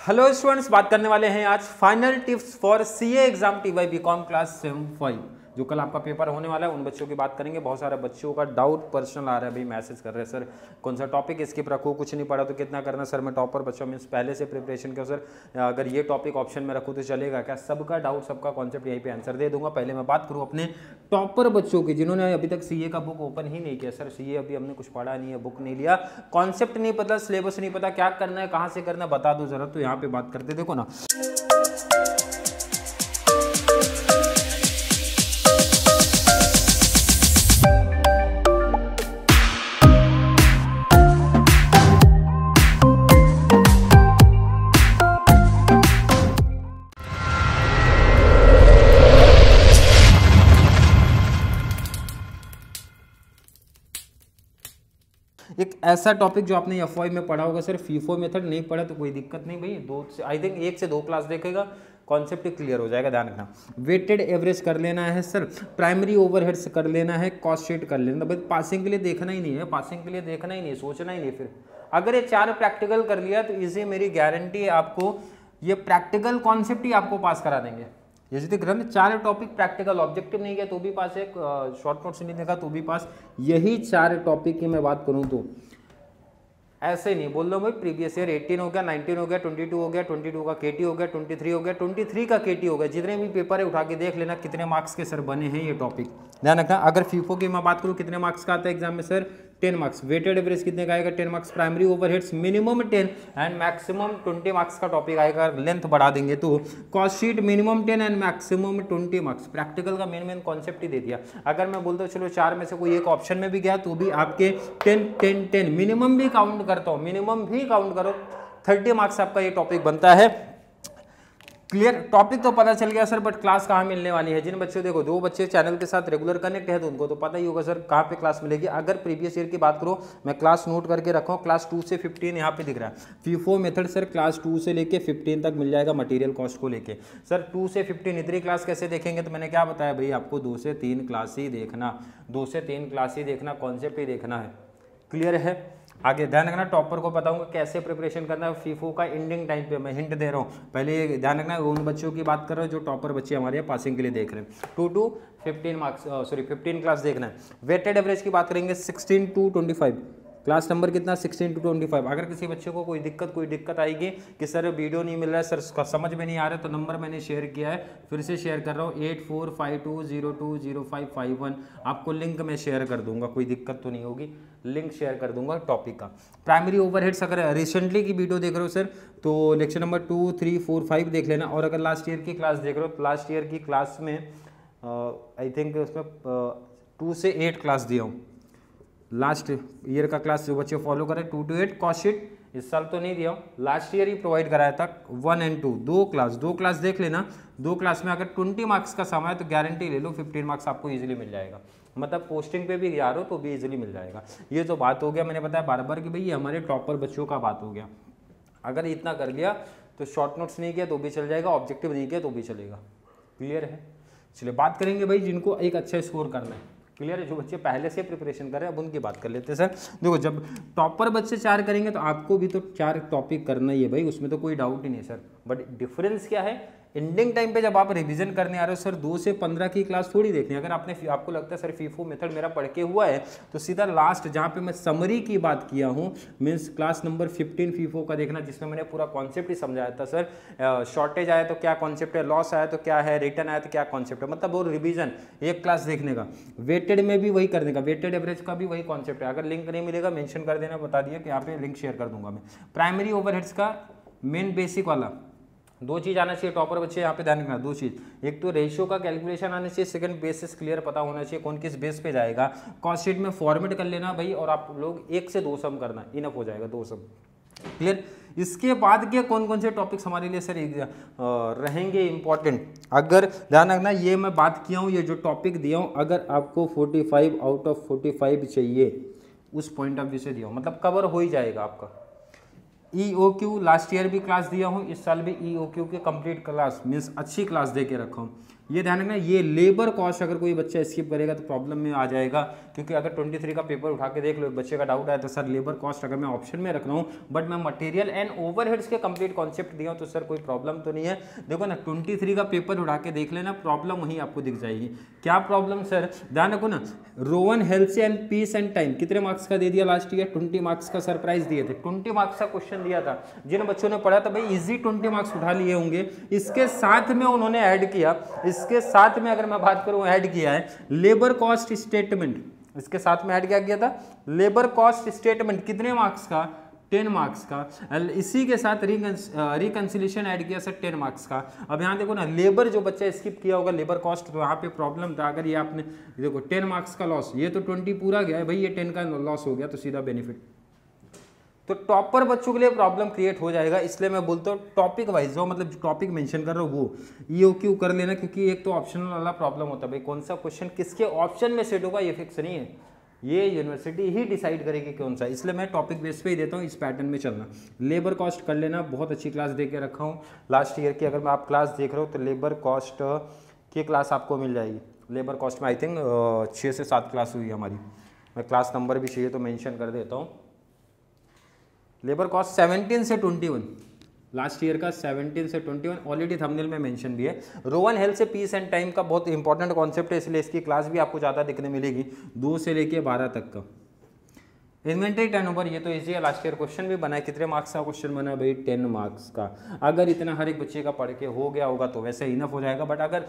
Hello students, बात करने वाले हैं आज final tips for CA exam TY BCom class sem 5 जो कल आपका पेपर होने वाला है। उन बच्चों की बात करेंगे। बहुत सारे बच्चों का डाउट पर्सनल आ रहा है, भाई मैसेज कर रहे हैं सर कौन सा टॉपिक स्किप रखूँ, कुछ नहीं पढ़ा तो कितना करना सर, मैं टॉपर बच्चा मीन्स पहले से प्रिपरेशन किया सर, अगर ये टॉपिक ऑप्शन में रखूँ तो चलेगा क्या। सबका डाउट सबका कॉन्सेप्ट यहीं पे आंसर दे दूंगा। पहले मैं बात करूँ अपने टॉपर बच्चों की जिन्होंने अभी तक सीए का बुक ओपन ही नहीं किया। सर सीए अभी हमने कुछ पढ़ा नहीं है, बुक नहीं लिया, कॉन्सेप्ट नहीं पता, सिलेबस नहीं पता, क्या करना है कहाँ से करना है बता दो जरा। तो यहाँ पे बात करते देखो ना, एक ऐसा टॉपिक जो आपने एफवाई में पढ़ा होगा सर, फीफो मेथड नहीं पढ़ा तो कोई दिक्कत नहीं भाई, दो से आई थिंक 1 से 2 क्लास देखेगा कॉन्सेप्ट क्लियर हो जाएगा। ध्यान रखना, वेटेड एवरेज कर लेना है सर, प्राइमरी ओवरहेड्स कर लेना है, कॉस्ट शीट कर लेना। भाई पासिंग के लिए देखना ही नहीं है, पासिंग के लिए देखना ही नहीं, सोचना ही नहीं। फिर अगर ये 4 प्रैक्टिकल कर लिया तो इसे मेरी गारंटी है आपको ये प्रैक्टिकल कॉन्सेप्ट ही आपको पास करा देंगे। जैसे ग्रंथ 4 टॉपिक प्रैक्टिकल, ऑब्जेक्टिव नहीं गया तो भी पास है, शॉर्ट नोट्स नहीं देखा तो भी पास। यही 4 टॉपिक की मैं बात करूं तो ऐसे नहीं बोल रहा भाई प्रीवियस ईयर 18 हो गया, 19 हो गया, 22 हो गया, 22 का केटी हो गया, 23 हो गया, 23 का केटी हो गया। जितने भी पेपर है उठा के देख लेना कितने मार्क्स के सर बने हैं ये टॉपिक। ध्यान रखना, अगर फीफो की मैं बात करूँ कितने मार्क्स का आता है एग्जाम में सर, 10 मार्क्स। वेटेड एवरेज कितने का आएगा, 10 marks. Primary overheads minimum 10 and maximum 20 marks का टॉपिक आएगा। लेंथ बढ़ा देंगे तो cost sheet minimum 10 and maximum 20 marks. Practical का मेन कॉन्सेप्ट ही दे दिया। अगर मैं बोलता हूँ चलो 4 में से कोई एक ऑप्शन में भी गया तो भी आपके 10 मिनिमम भी काउंट करता हूँ, मिनिमम भी काउंट करो, 30 मार्क्स आपका ये टॉपिक बनता है। क्लियर, टॉपिक तो पता चल गया सर, बट क्लास कहाँ मिलने वाली है। जिन बच्चों देखो 2 बच्चे चैनल के साथ रेगुलर कनेक्ट है तो उनको तो पता ही होगा सर कहाँ पे क्लास मिलेगी। अगर प्रीवियस ईयर की बात करो, मैं क्लास नोट करके रखा हूँ, क्लास 2 से 15 यहाँ पे दिख रहा है। फीफो मेथड सर क्लास 2 से लेके 15 तक मिल जाएगा मटेरियल कॉस्ट को लेके। सर 2 से 15 इतनी क्लास कैसे देखेंगे, तो मैंने क्या बताया भाई आपको 2 से 3 क्लास ही देखना, 2 से 3 क्लास ही देखना, कॉन्सेप्ट ही देखना है। क्लियर है। आगे ध्यान रखना, टॉपर को बताऊंगा कैसे प्रिपरेशन करना है। फीफो का एंडिंग टाइम पे मैं हिंट दे रहा हूँ। पहले ध्यान रखना, उन बच्चों की बात कर रहा हूँ जो टॉपर बच्चे हमारे यहाँ पासिंग के लिए देख रहे हैं। 2 to 15 मार्क्स, 15 क्लास देखना है। वेटेड एवरेज की बात करेंगे 16 to 25, क्लास नंबर कितना 16 to 25। अगर किसी बच्चे को कोई दिक्कत आएगी कि सर वीडियो नहीं मिल रहा है, सर उसका समझ में नहीं आ रहा है, तो नंबर मैंने शेयर किया है, फिर से शेयर कर रहा हूँ 8452020551। आपको लिंक मैं शेयर कर दूंगा, कोई दिक्कत तो नहीं होगी, लिंक शेयर कर दूंगा टॉपिक का। प्राइमरी ओवरहेड्स अगर रिसेंटली की वीडियो देख रहे हो सर तो लेक्चर नंबर 2, 3, 4, 5 देख लेना। और अगर लास्ट ईयर की क्लास देख रहे हो तो लास्ट ईयर की क्लास में आई थिंक उसमें 2 से 8 क्लास दिया हूँ। लास्ट ईयर का क्लास जो बच्चे फॉलो करें 2 to 8 कॉस्ट शीट इस साल तो नहीं दिया हूँ, लास्ट ईयर ही प्रोवाइड कराया था 1 and 2, 2 क्लास देख लेना। 2 क्लास में अगर 20 मार्क्स का समय है तो गारंटी ले लो 15 मार्क्स आपको इजीली मिल जाएगा। मतलब पोस्टिंग पे भी जा रहे हो तो भी इजीली मिल जाएगा। ये तो बात हो गया, मैंने बताया बार बार कि भाई ये हमारे टॉपर बच्चों का बात हो गया। अगर इतना कर लिया तो शॉर्ट नोट्स नहीं किया तो भी चल जाएगा, ऑब्जेक्टिव नहीं किया तो भी चलेगा। क्लियर है। चलिए बात करेंगे भाई जिनको एक अच्छा स्कोर करना है। क्लियर है, जो बच्चे पहले से प्रिपरेशन कर रहे हैं अब उनकी बात कर लेते हैं। सर देखो जब टॉपर बच्चे 4 करेंगे तो आपको भी तो 4 टॉपिक करना ही है भाई, उसमें तो कोई डाउट ही नहीं सर। बट डिफरेंस क्या है, एंडिंग टाइम पे जब आप रिवीजन करने आ रहे हो सर 2 से 15 की क्लास थोड़ी देखनी है। अगर आपको लगता है सर फीफो मेथड मेरा पढ़ के हुआ है तो सीधा लास्ट जहाँ पे मैं समरी की बात किया हूँ मीन्स क्लास नंबर 15 फीफो का देखना, जिसमें मैंने पूरा कॉन्सेप्ट ही समझाया था सर। शॉर्टेज आया तो क्या कॉन्सेप्ट है, लॉस आया तो क्या है, रिटर्न आया तो क्या कॉन्सेप्ट है, मतलब वो रिवीजन एक क्लास देखने का। वेटेड में भी वही करने का, वेटेड एवरेज का भी वही कॉन्सेप्ट है। अगर लिंक नहीं मिलेगा मेंशन कर देना, बता दिया कि यहाँ पे लिंक शेयर कर दूंगा मैं। प्राइमरी ओवरहेड्स का मेन बेसिक वाला 2 चीज़ आना चाहिए टॉपर बच्चे, यहाँ पे ध्यान रखना 2 चीज़। एक तो रेशियो का कैलकुलेशन आना चाहिए, सेकंड बेसिस क्लियर पता होना चाहिए कौन किस बेस पे जाएगा। कॉस्ट शीट में फॉर्मेट कर लेना भाई, और आप लोग 1 से 2 सम करना, इनफ हो जाएगा 2 सम। क्लियर। इसके बाद के कौन से टॉपिक्स हमारे लिए सर रहेंगे इंपॉर्टेंट, अगर ध्यान रखना ये मैं बात किया हूँ, ये जो टॉपिक दिया हूँ अगर आपको 45 आउट ऑफ 45 चाहिए उस पॉइंट ऑफ व्यू से दिया हूँ, मतलब कवर हो ही जाएगा आपका। EOQ लास्ट ईयर भी क्लास दिया हूँ, इस साल भी EOQ के कंप्लीट क्लास मीन्स अच्छी क्लास दे के रखा हूँ। ये ध्यान रखना, ये लेबर कॉस्ट अगर कोई बच्चा स्किप करेगा तो प्रॉब्लम में आ जाएगा, क्योंकि अगर 23 का पेपर उठा के देख लो, एक बच्चे का डाउट आया तो सर लेबर कॉस्ट अगर मैं ऑप्शन में रख रहा हूँ बट मैं मटेरियल एंड ओवरहेड्स के कंप्लीट कॉन्सेप्ट दिया हूँ तो सर कोई प्रॉब्लम तो नहीं है। देखो ना 23 का पेपर उठा के देख लेना, प्रॉब्लम वहीं आपको दिख जाएगी। क्या प्रॉब्लम सर, ध्यान रखो ना, rowan health and peace and time कितने मार्क्स का दे दिया लास्ट ईयर, 20 मार्क्स का सरप्राइज दिए थे, 20 मार्क्स का क्वेश्चन दिया था। जिन बच्चों ने पढ़ा था भाई इजी 20 मार्क्स उठा लिए होंगे। इसके साथ में उन्होंने ऐड किया, इसके साथ में अगर मैं बात करूं ऐड किया है लेबर कॉस्ट स्टेटमेंट, इसके साथ में ऐड क्या किया था, लेबर कॉस्ट स्टेटमेंट कितने मार्क्स का, 10 मार्क्स का। इसी के साथ रिकंसिलेशन ऐड किया सर 10 मार्क्स का। अब यहाँ देखो ना, लेबर जो बच्चा स्किप किया होगा लेबर कॉस्ट, तो यहाँ पे प्रॉब्लम था। अगर ये आपने देखो 10 मार्क्स का लॉस, ये तो 20 पूरा गया है भाई, ये 10 का लॉस हो गया तो सीधा बेनिफिट, तो टॉपर बच्चों के लिए प्रॉब्लम क्रिएट हो जाएगा। इसलिए मैं बोलता हूँ टॉपिक वाइज जो मतलब जो टॉपिक मेंशन कर रहा हूँ वो EOQ कर लेना, क्योंकि एक तो ऑप्शनल वाला प्रॉब्लम होता है भाई, कौन सा क्वेश्चन किसके ऑप्शन में सेट होगा ये फिक्स नहीं है, ये यूनिवर्सिटी ही डिसाइड करेगी कौन सा। इसलिए मैं टॉपिक बेस पे ही देता हूँ, इस पैटर्न में चलना। लेबर कॉस्ट कर लेना, बहुत अच्छी क्लास दे के रखा हूँ लास्ट ईयर की। अगर मैं आप क्लास देख रहे हो तो लेबर कॉस्ट की क्लास आपको मिल जाएगी। लेबर कॉस्ट में आई थिंक 6 से 7 क्लास हुई हमारी, मैं क्लास नंबर भी चाहिए तो मेंशन कर देता हूँ। लेबर कॉस्ट 17 से 21, लास्ट ईयर का 17 से 21 ऑलरेडी थंबनेल में मेंशन भी है। रोवन हेल्थ से पीस एंड टाइम का बहुत इंपॉर्टेंट कॉन्सेप्ट है, इसलिए इसकी क्लास भी आपको ज़्यादा दिखने मिलेगी, 2 से लेके 12 तक का। इन्वेंटरी टर्नओवर ये तो इजी है, लास्ट ईयर क्वेश्चन भी बना है। कितने मार्क्स का क्वेश्चन बना है भाई, 10 मार्क्स का। अगर इतना हर एक बच्चे का पढ़ के हो गया होगा तो वैसे इनफ हो जाएगा, बट अगर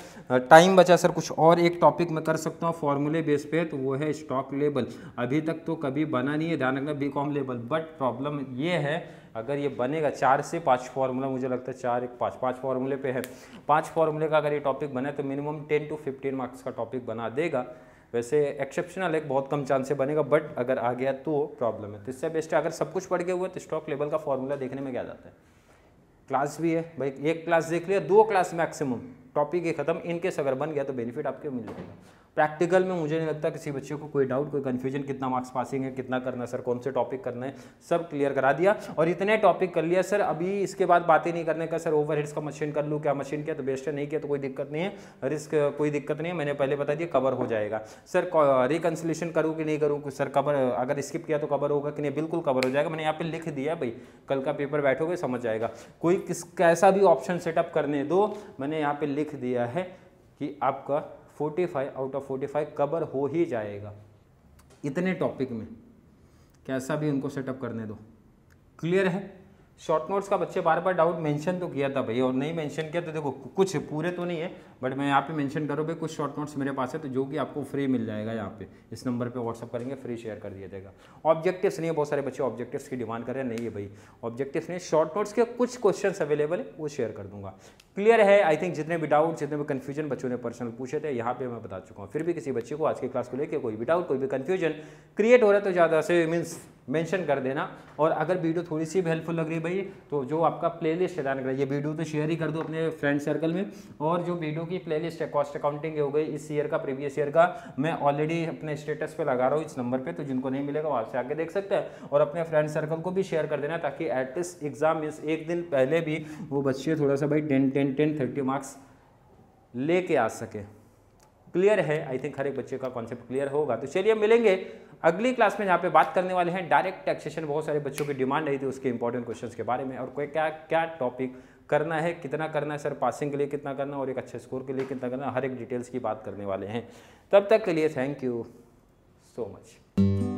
टाइम बचा सर कुछ और एक टॉपिक मैं कर सकता हूँ फॉर्मूले बेस पे, तो वो है स्टॉक लेवल। अभी तक तो कभी बना नहीं है, ध्यान रखना, BCom लेवल। बट प्रॉब्लम ये है अगर ये बनेगा 4 से 5 फार्मूला, मुझे लगता है 4 1 5 फार्मूले पे है, 5 फार्मूले का अगर ये टॉपिक बना है तो मिनिमम 10 to 15 मार्क्स का टॉपिक बना देगा। वैसे एक्सेप्शनल है, बहुत कम चांस से बनेगा, बट अगर आ गया तो प्रॉब्लम है। तो इससे बेस्ट है अगर सब कुछ पढ़ के हुआ तो स्टॉक लेवल का फॉर्मूला देखने में क्या जाता है। क्लास भी है भाई, एक क्लास देख लिया, 2 क्लास मैक्सिमम, टॉपिक ही खत्म। इनकेस अगर बन गया तो बेनिफिट आपके मिल जाएगा। प्रैक्टिकल में मुझे नहीं लगता किसी बच्चे को कोई डाउट, कोई कन्फ्यूजन, कितना मार्क्स पासिंग है, कितना करना है सर, कौन से टॉपिक करना है, सब क्लियर करा दिया। और इतने टॉपिक कर लिया सर, अभी इसके बाद बातें नहीं करने का सर ओवरहेड्स का मशीन कर लूँ, क्या मशीन किया तो बेस्ट है, नहीं किया तो कोई दिक्कत नहीं है, रिस्क कोई दिक्कत नहीं है, मैंने पहले बता दिया कवर हो जाएगा। सर रिकन्सिलेशन करूँ कि नहीं करूँ सर, कवर अगर स्किप किया तो कवर होगा कि नहीं, बिल्कुल कवर हो जाएगा। मैंने यहाँ पे लिख दिया भाई, कल का पेपर बैठोगे समझ जाएगा। कोई कैसा भी ऑप्शन सेटअप करने दो, मैंने यहाँ पे लिख दिया है कि आपका 45 आउट ऑफ 45 कवर हो ही जाएगा इतने टॉपिक में, कैसा भी उनको सेटअप करने दो। क्लियर है। शॉर्ट नोट्स का बच्चे बार बार डाउट मेंशन तो किया था भाई, और नहीं मेंशन किया तो देखो कुछ पूरे तो नहीं है, बट मैं यहाँ पे मेंशन करो भाई, कुछ शॉर्ट नोट्स मेरे पास है तो जो कि आपको फ्री मिल जाएगा। यहाँ पे इस नंबर पे व्हाट्सअप करेंगे, फ्री शेयर कर दिया जाएगा। ऑब्जेक्टिव्स नहीं है, बहुत सारे बच्चे ऑब्जेक्टिव्स की डिमांड कर रहे हैं, नहीं है भाई ऑब्जेक्टिव्स नहीं, शॉर्ट नोट्स के कुछ क्वेश्चन अवेलेबल है वो शेयर कर दूंगा। क्लियर है। आई थिंक जितने भी डाउट, जितने भी कन्फ्यूजन बच्चों ने पर्सनल पूछे थे यहाँ पे मैं बता चुका हूँ। फिर भी किसी बच्चे को आज की क्लास को लेकर कोई भी डाउट, कोई भी कन्फ्यूजन क्रिएट हो रहा है तो ज़्यादा से मीन्स मेंशन कर देना। और अगर वीडियो थोड़ी सी भी हेल्पफुल लग रही है भाई, तो जो आपका प्लेलिस्ट है, ध्यान रखना ये वीडियो तो शेयर ही कर दो अपने फ्रेंड सर्कल में। और जो वीडियो की प्लेलिस्ट है कॉस्ट अकाउंटिंग हो गई इस ईयर का, प्रीवियस ईयर का, मैं ऑलरेडी अपने स्टेटस पे लगा रहा हूँ इस नंबर पे, तो जिनको नहीं मिलेगा वहाँ से आके देख सकते हैं। और अपने फ्रेंड सर्कल को भी शेयर कर देना, ताकि एटलीस्ट एग्जाम मीन्स एक दिन पहले भी वो बच्चे थोड़ा सा भाई 10 30 मार्क्स लेके आ सके। क्लियर है। आई थिंक हर एक बच्चे का कॉन्सेप्ट क्लियर होगा। तो चलिए मिलेंगे अगली क्लास में, जहाँ पे बात करने वाले हैं डायरेक्ट टैक्सेशन। बहुत सारे बच्चों की डिमांड रही थी उसके इंपॉर्टेंट क्वेश्चंस के बारे में, और कोई क्या क्या टॉपिक करना है, कितना करना है सर, पासिंग के लिए कितना करना, और एक अच्छे स्कोर के लिए कितना करना, हर एक डिटेल्स की बात करने वाले हैं। तब तक के लिए थैंक यू सो मच।